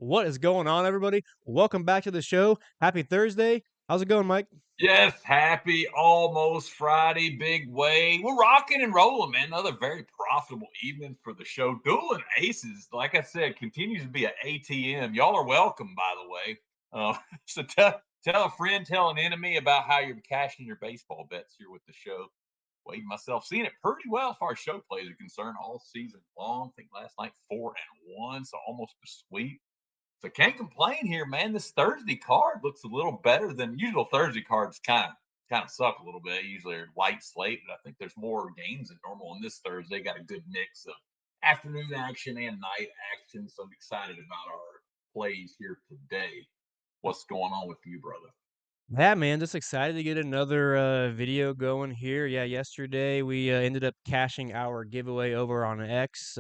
What is going on, everybody? Welcome back to the show. Happy Thursday. How's it going, Mike? Yes, happy almost Friday, big way. We're rocking and rolling, man. Another very profitable evening for the show. Dueling Aces, like I said, continues to be an ATM. Y'all are welcome, by the way. So tell a friend, tell an enemy about how you're cashing your baseball bets here with the show. Wade and myself seeing it pretty well as far as show plays are concerned all season long. I think last night 4-1, so almost a sweep. So can't complain here, man. This Thursday card looks a little better than usual. Thursday cards kind of suck a little bit. Usually they're light slate, but I think there's more games than normal. And this Thursday got a good mix of afternoon action and night action. So I'm excited about our plays here today. What's going on with you, brother? Yeah, man, just excited to get another video going here. Yeah, yesterday we ended up cashing our giveaway over on X.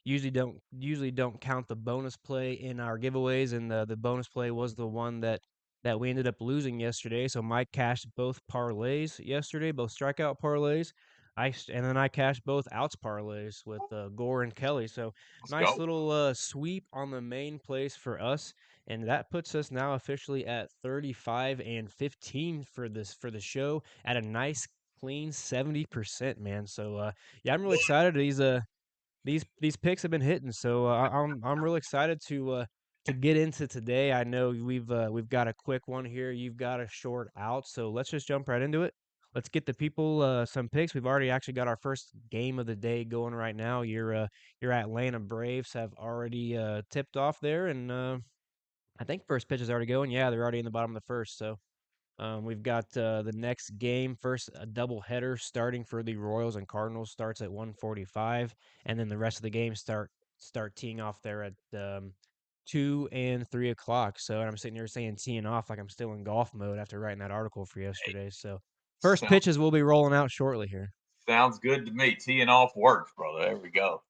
Usually don't count the bonus play in our giveaways, and the bonus play was the one that we ended up losing yesterday. So Mike cashed both parlays yesterday, both strikeout parlays. And then I cashed both outs parlays with Gore and Kelly. So Let's nice go. little sweep on the main place for us, and that puts us now officially at 35 and 15 for the show at a nice clean 70%, man. So yeah, I'm really excited. These picks have been hitting, so I'm really excited to get into today. I know we've got a quick one here. You've got a short out, so let's just jump right into it. Let's get the people some picks. We've already actually got our first game of the day going right now. Your Atlanta Braves have already tipped off there, and I think first pitch is already going. Yeah, they're already in the bottom of the first. So we've got the next game first, a double header starting for the Royals and Cardinals starts at 1:45, and then the rest of the game start teeing off there at 2 and 3 o'clock. So and I'm sitting here saying teeing off like I'm still in golf mode after writing that article for Hey, yesterday. So first sounds pitches will be rolling out shortly here. sounds good to me. Teeing off works, brother. There we go.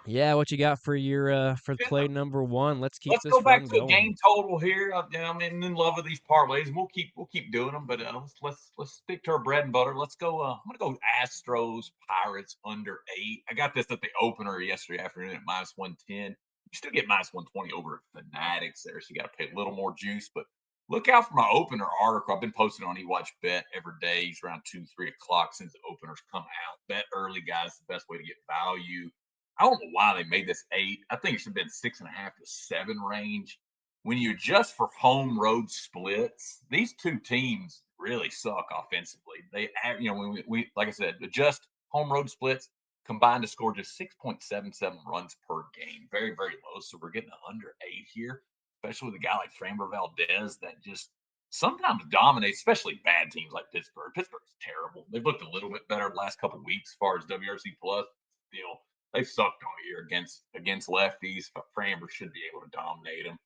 Yeah, what you got for your for play number one? Let's keep Let's go this back run to a going. game total here. I'm in love with these parlays, and we'll keep doing them. But let's stick to our bread and butter. Let's go. I'm gonna go Astros Pirates under 8. I got this at the opener yesterday afternoon at -110. You still get -120 over at Fanatics there, so you got to pay a little more juice. But look out for my opener article. I've been posting on eWatch Bet every day. It's around 2-3 o'clock since the openers come out. Bet early, guys. The best way to get value. I don't know why they made this 8. I think it should have been 6.5 to 7 range. When you adjust for home road splits, these two teams really suck offensively. When we like I said, adjust home road splits combined to score just 6.77 runs per game. Very, very low. So we're getting under 8 here, especially with a guy like Framber Valdez that just sometimes dominates, especially bad teams like Pittsburgh. Pittsburgh's terrible. They've looked a little bit better the last couple of weeks as far as WRC plus. Still, they've sucked all year against lefties. Framber should be able to dominate them.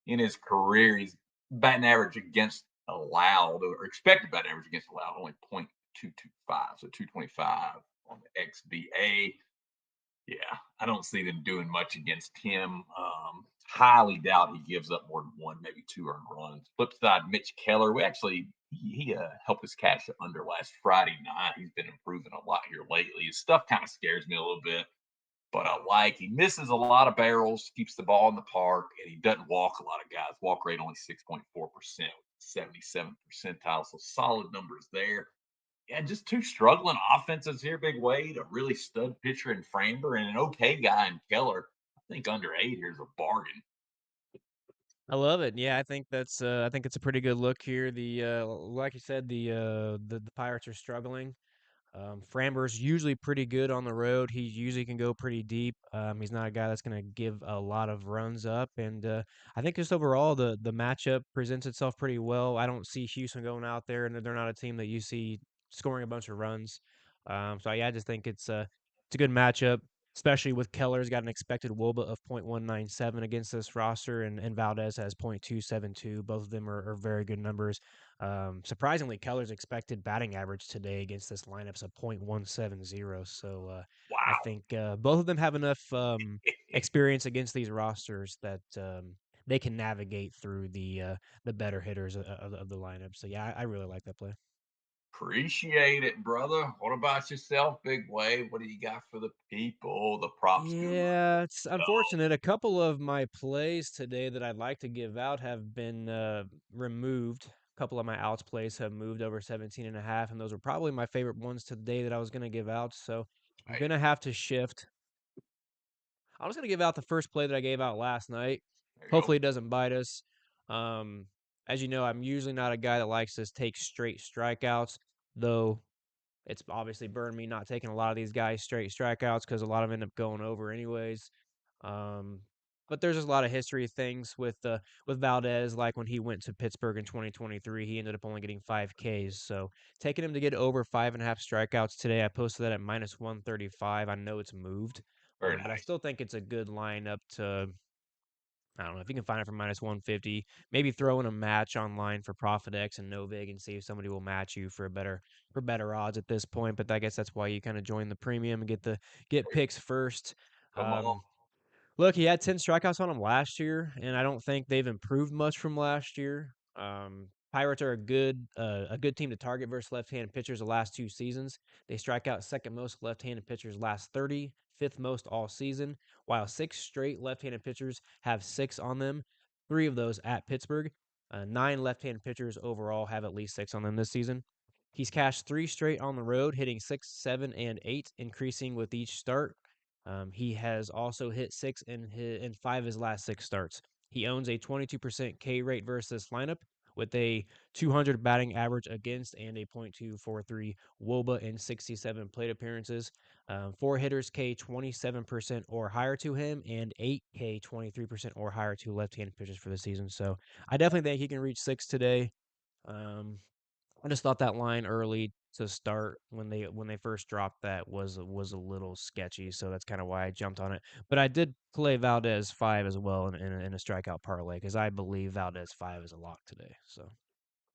In his career, he's batting average against allowed or expected batting average against allowed only .225, so 225 on the XBA. Yeah, I don't see them doing much against him. Highly doubt he gives up more than one, maybe two earned runs. Flip side, Mitch Keller. We actually he helped us cash the under last Friday night. He's been improving a lot here lately. His stuff kind of scares me a little bit, but I like he misses a lot of barrels, keeps the ball in the park, and he doesn't walk a lot of guys. Walk rate only 6.4%, 77 percentile. So solid numbers there. Yeah, just two struggling offenses here, Big Wade, a really stud pitcher in Framber and an okay guy in Keller. I think under 8 here's a bargain. I love it. Yeah, I think it's a pretty good look here. Like you said, the Pirates are struggling. Framber's usually pretty good on the road. He usually can go pretty deep. He's not a guy that's going to give a lot of runs up, and I think just overall the matchup presents itself pretty well. I don't see Houston going out there, and they're not a team that you see scoring a bunch of runs. So yeah, I just think it's a good matchup, especially with Keller's got an expected WOBA of .197 against this roster, and Valdez has .272. Both of them are very good numbers. Surprisingly, Keller's expected batting average today against this lineup's a .170. So I Wow. think both of them have enough experience against these rosters that they can navigate through the better hitters of the lineup. So yeah, I really like that play. Appreciate it, brother. What about yourself, Big Wave? What do you got for the people, the props guru? Yeah, it's Oh, unfortunate. A couple of my plays today that I'd like to give out have been removed. A couple of my outs plays have moved over 17 and a half, and those were probably my favorite ones today that I was going to give out. So I'm hey, going to have to shift. I was going to give out the first play that I gave out last night. there you go. Hopefully it doesn't bite us. Um, as you know, I'm usually not a guy that likes to take straight strikeouts, though it's obviously burned me not taking a lot of these guys straight strikeouts because a lot of them end up going over anyways. Um, but there's just a lot of history things with Valdez, like when he went to Pittsburgh in 2023, he ended up only getting 5 Ks. So taking him to get over 5.5 strikeouts today, I posted that at minus 135. I know it's moved, Very but I nice. still think it's a good lineup to. I don't know if you can find it for minus 150. Maybe throw in a match online for ProfitX and Novig and see if somebody will match you for better odds at this point. But I guess that's why you kind of join the premium and get picks first. Come on. Um, Look, he had 10 strikeouts on him last year, and I don't think they've improved much from last year. Pirates are a good team to target versus left-handed pitchers the last 2 seasons. They strike out second most left-handed pitchers last 30, fifth most all season, while 6 straight left-handed pitchers have 6 on them. 3 of those at Pittsburgh. 9 left-handed pitchers overall have at least 6 on them this season. He's cashed 3 straight on the road, hitting 6, 7, and 8, increasing with each start. He has also hit 6 in 5 of his last 6 starts. He owns a 22% K rate versus this lineup with a 200 batting average against and a .243 WOBA in 67 plate appearances. 4 hitters K 27% or higher to him, and 8 K 23% or higher to left-handed pitchers for the season. So I definitely think he can reach 6 today. Um, I just thought that line early to start when they first dropped that was a little sketchy, so that's kind of why I jumped on it. But I did play Valdez 5 as well in a strikeout parlay because I believe Valdez 5 is a lock today. So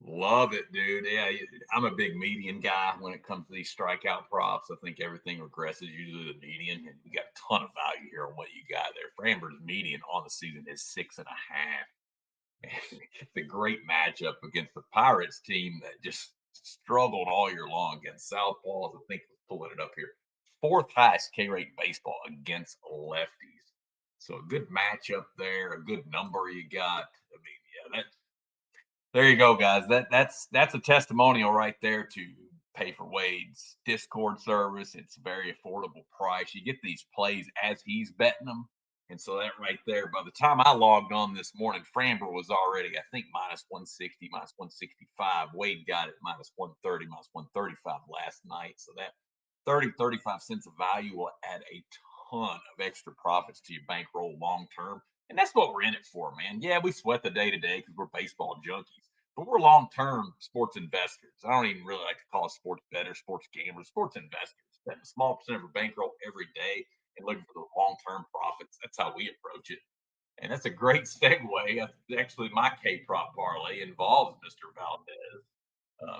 Love it, dude. Yeah, I'm a big median guy when it comes to these strikeout props. I think everything regresses usually to the median, and you got a ton of value here on what you got there. Framber's median on the season is 6.5. It's a great matchup against the Pirates team that just struggled all year long against Southpaws. I think we're pulling it up here. Fourth highest K rate in baseball against lefties. So a good matchup there, a good number you got. I mean, yeah, that there you go, guys. That's a testimonial right there to pay for Wade's Discord service. It's a very affordable price. You get these plays as he's betting them. And so that right there, by the time I logged on this morning, Framber was already, I think, minus 160, minus 165. Wade got it minus 130, minus 135 last night. So that 35 cents of value will add a ton of extra profits to your bankroll long term. And that's what we're in it for, man. Yeah, we sweat the day to day because we're baseball junkies, but we're long term sports investors. I don't even really like to call us sports bettors, sports gamblers, sports investors. Spending a small percent of our bankroll every day and looking for the long term profits. That's how we approach it. And that's a great segue. Actually, my K prop parlay involves Mr. Valdez.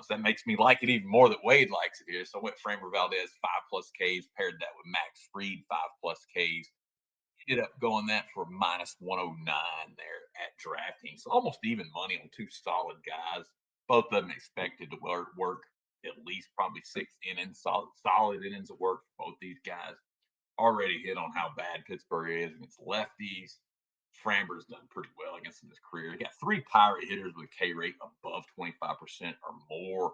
So that makes me like it even more that Wade likes it here. So I went Framer Valdez 5+ Ks, paired that with Max Fried 5+Ks. Ended up going that for minus 109 there at DraftKings. So almost even money on two solid guys. Both of them expected to work at least probably 6 innings, solid innings of work for both these guys. Already hit on how bad Pittsburgh is against lefties. Framber's done pretty well against him in his career. He got 3 Pirate hitters with a K rate above 25% or more.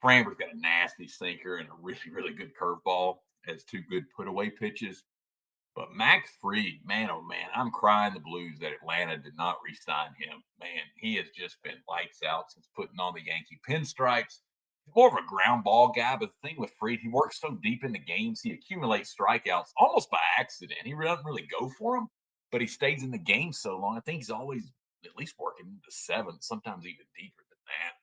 Framber's got a nasty sinker and a really, really good curveball. Has 2 good put away pitches. But Max Fried, man, oh man, I'm crying the blues that Atlanta did not re-sign him. Man, he has just been lights out since putting on the Yankee pinstripes. He's more of a ground ball guy, but the thing with Fried, he works so deep in the games, he accumulates strikeouts almost by accident. He doesn't really go for them, but he stays in the game so long. I think he's always at least working the seventh, sometimes even deeper than that.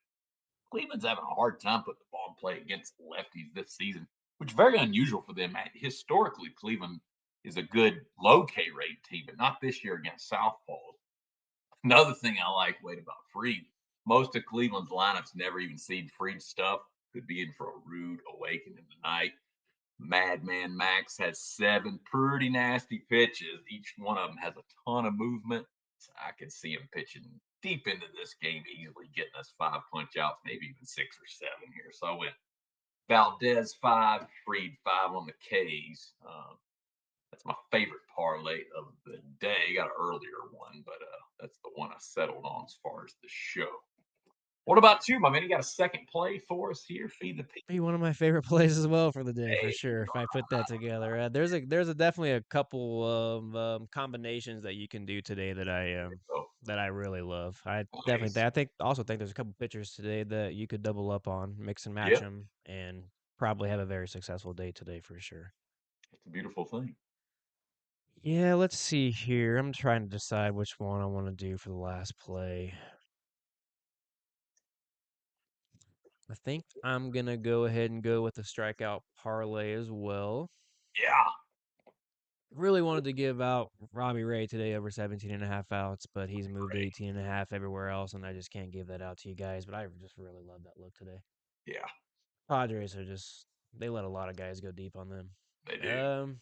Cleveland's having a hard time putting the ball in play against lefties this season, which is very unusual for them. Historically, Cleveland is a good low K rate team, but not this year against Southpaws. Another thing I like, wait about Freed. Most of Cleveland's lineups never even see Freed stuff. Could be in for a rude awakening tonight. Madman Max has 7 pretty nasty pitches. Each one of them has a ton of movement. So I could see him pitching deep into this game, easily getting us 5 punch outs, maybe even 6 or 7 here. So I went Valdez 5, Freed 5 on the K's. That's my favorite parlay of the day. Got an earlier one, but that's the one I settled on as far as the show. What about you, my man? You got a second play for us here? Feed the people. Be one of my favorite plays as well for the day for Hey, sure. If I put that together, there's a definitely a couple of combinations that you can do today oh, that I really love. I definitely nice. I think also think there's a couple pitchers today that you could double up on, mix and match Yeah, them, and probably have a very successful day today for sure. it's a beautiful thing. Yeah, let's see here. I'm trying to decide which one I want to do for the last play. I think I'm gonna go ahead and go with the strikeout parlay as well. Yeah, Really wanted to give out Robbie Ray today over 17 and a half outs, but he's moved great. 18 and a half everywhere else, and I just can't give that out to you guys. But I just really love that look today. Yeah, Padres are just, they let a lot of guys go deep on them. they do. Um,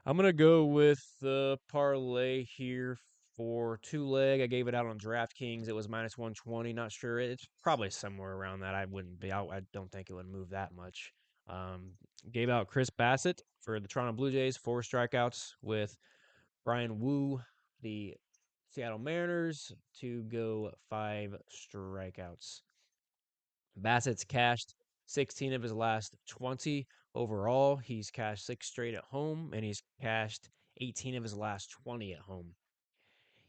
I'm gonna go with the parlay here for two leg. I gave it out on DraftKings. It was minus 120. Not sure. It's probably somewhere around that. I wouldn't be out. I don't think it would move that much. Um, Gave out Chris Bassett for the Toronto Blue Jays, 4 strikeouts with Brian Wu, the Seattle Mariners, to go 5 strikeouts. Bassett's cashed 16 of his last 20 overall. He's cashed 6 straight at home, and he's cashed 18 of his last 20 at home.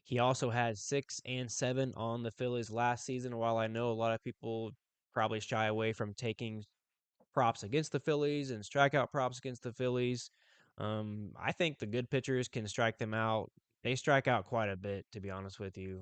He also had 6 and 7 on the Phillies last season. While I know a lot of people probably shy away from taking props against the Phillies and strikeout props against the Phillies. I think the good pitchers can strike them out. They strike out quite a bit, to be honest with you.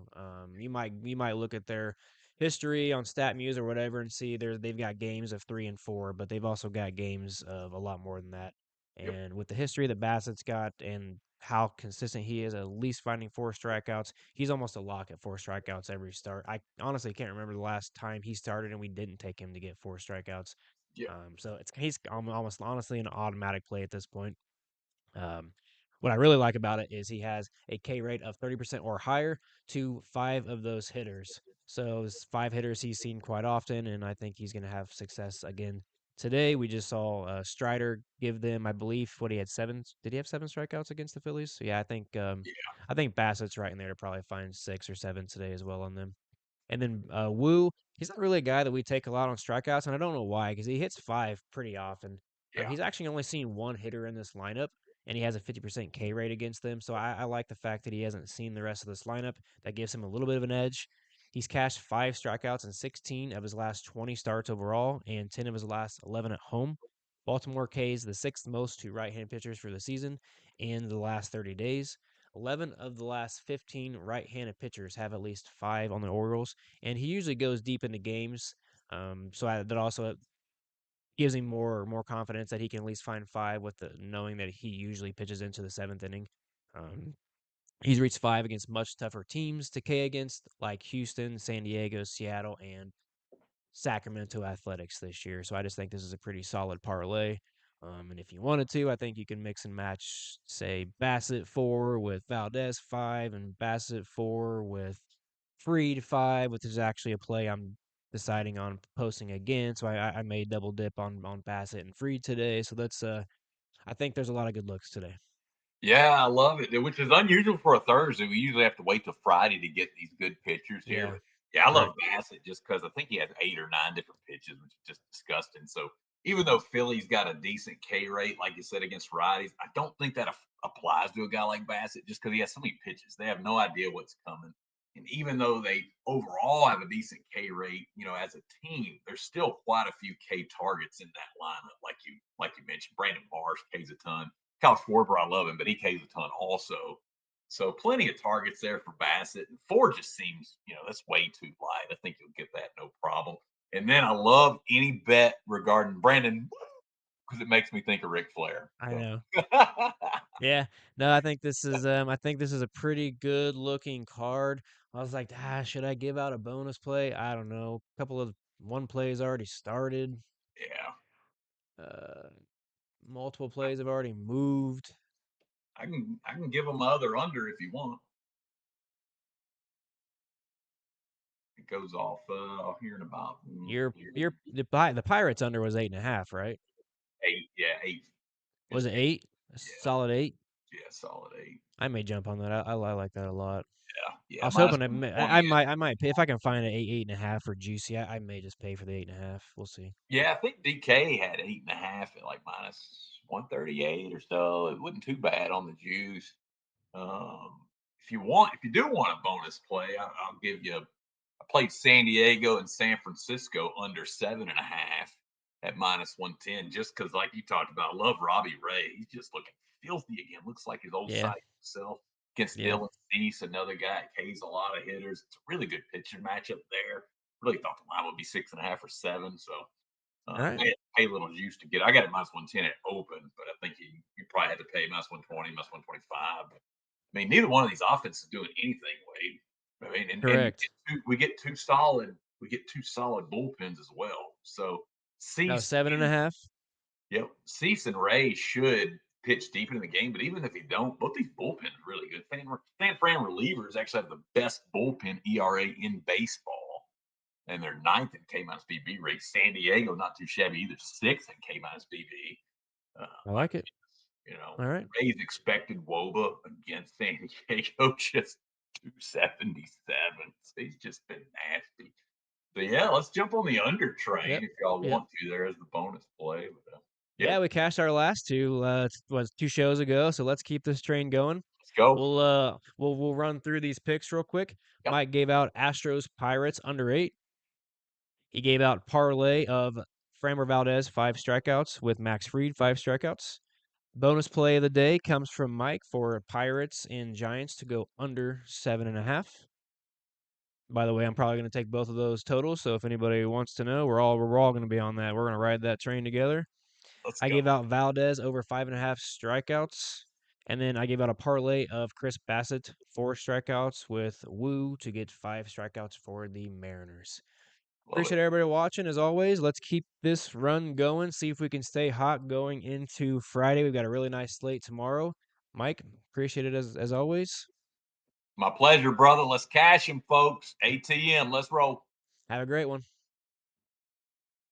You might look at their history on StatMuse or whatever and see they've got games of 3 and 4, but they've also got games of a lot more than that. Yep. And with the history that Bassett's got and how consistent he is, at least finding 4 strikeouts, he's almost a lock at 4 strikeouts every start. I honestly can't remember the last time he started and we didn't take him to get 4 strikeouts. Yeah. So he's almost honestly an automatic play at this point. Um, what I really like about it is he has a K rate of 30% or higher to 5 of those hitters. So those 5 hitters he's seen quite often, and I think he's going to have success again today. We just saw Strider give them, I believe, what he had 7. Did he have 7 strikeouts against the Phillies? So yeah, I think Bassett's right in there to probably find 6 or 7 today as well on them. And then Wu, he's not really a guy that we take a lot on strikeouts, and I don't know why, because he hits 5 pretty often. Yeah. He's actually only seen one hitter in this lineup, and he has a 50% K rate against them. So I like the fact that he hasn't seen the rest of this lineup. That gives him a little bit of an edge. He's cashed 5 strikeouts in 16 of his last 20 starts overall, and 10 of his last 11 at home. Baltimore K's the sixth most to right-handed pitchers for the season in the last 30 days. 11 of the last 15 right-handed pitchers have at least 5 on the Orioles, and he usually goes deep into games. That also gives him more confidence that he can at least find 5 with the knowing that he usually pitches into the 7th inning. Um, he's reached 5 against much tougher teams to K against, like Houston, San Diego, Seattle, and Sacramento Athletics this year. So I just think this is a pretty solid parlay. And if you wanted to, I think you can mix and match, say, Bassett 4 with Valdez 5 and Bassett 4 with Freed 5, which is actually a play I'm deciding on posting again. So I may double dip on Bassett and Freed today. So I think there's a lot of good looks today. Yeah, I love it, which is unusual for a Thursday. We usually have to wait till Friday to get these good pitchers here. Yeah, But yeah, I love right. Bassett just because I think he has 8 or 9 different pitches, which is just disgusting. So even though Philly's got a decent K rate, like you said, against righties, I don't think that applies to a guy like Bassett just because he has so many pitches. They have no idea what's coming. And even though they overall have a decent K rate, as a team, there's still quite a few K targets in that lineup, like you mentioned. Brandon Marsh K's a ton. Kyle Schwarber, I love him, but he Ks a ton also. So plenty of targets there for Bassett. And 4 just seems, that's way too light. I think you'll get that no problem. And then I love any bet regarding Brandon because it makes me think of Ric Flair. I So know. Yeah. No, I think this is a pretty good looking card. I was like, should I give out a bonus play? I don't know. A couple of one plays already started. yeah, Uh Multiple plays have already moved. I can give him my other under if you want. it goes off here in about The Pirates under was 8.5, right? 8. Yeah, 8 Was is it 8. 8? A Yeah, solid 8? yeah, solid 8. I may jump on that. I like that a lot. Yeah, I yeah, was minus hoping I 120. might pay if I can find an 8.5 for juicy. I may just pay for the 8.5. We'll see. Yeah, I think DK had 8.5 at like minus 138 or so. It wasn't too bad on the juice. If you do want a bonus play, I'll give you. I played San Diego and San Francisco under 7.5 at minus 110, just because, like you talked about, I love Robbie Ray. He's just looking filthy again. Looks like his old Yeah, side himself against yeah, Dylan Cease, another guy that K's a lot of hitters. It's a really good pitching matchup there. Really thought the line would be 6.5 or 7. So all right, I had to pay a little juice to get. I got it minus 110 at open, but I think you probably had to pay minus 120, minus 125. I mean, neither one of these offenses is doing anything, Wade. I mean, and correct. we get two solid bullpens as well. So That was Cease seven and a and half. yep, Cease and Ray should pitch deep into the game, but even if they don't, both these bullpens are really good. San Fran relievers actually have the best bullpen ERA in baseball, and they're ninth in K minus BB rate. San Diego, not too shabby either, sixth in K minus BB. I My like it. All right. Rays expected Woba against San Diego just 277. So he's just been nasty. So yeah, let's jump on the under train Yep. if y'all Yep. want to. There is the bonus play. But, yeah, Yeah, we cashed our last two. Was 2 shows ago. So let's keep this train going. let's go. We'll run through these picks real quick. Yep. Mike gave out Astros Pirates under 8. He gave out parlay of Framber Valdez 5 strikeouts with Max Fried 5 strikeouts. Bonus play of the day comes from Mike for Pirates and Giants to go under 7.5. By the way, I'm probably going to take both of those totals. So if anybody wants to know, we're all going to be on that. We're going to ride that train together. Let's I go. gave out Valdez over 5.5 strikeouts, and then I gave out a parlay of Chris Bassett 4 strikeouts with Woo to get 5 strikeouts for the Mariners. Love it. Appreciate everybody watching as always. Let's keep this run going. See if we can stay hot going into Friday. We've got a really nice slate tomorrow. Mike, appreciate it as always. My pleasure, brother. Let's cash him, folks. ATM. Let's roll. Have a great one.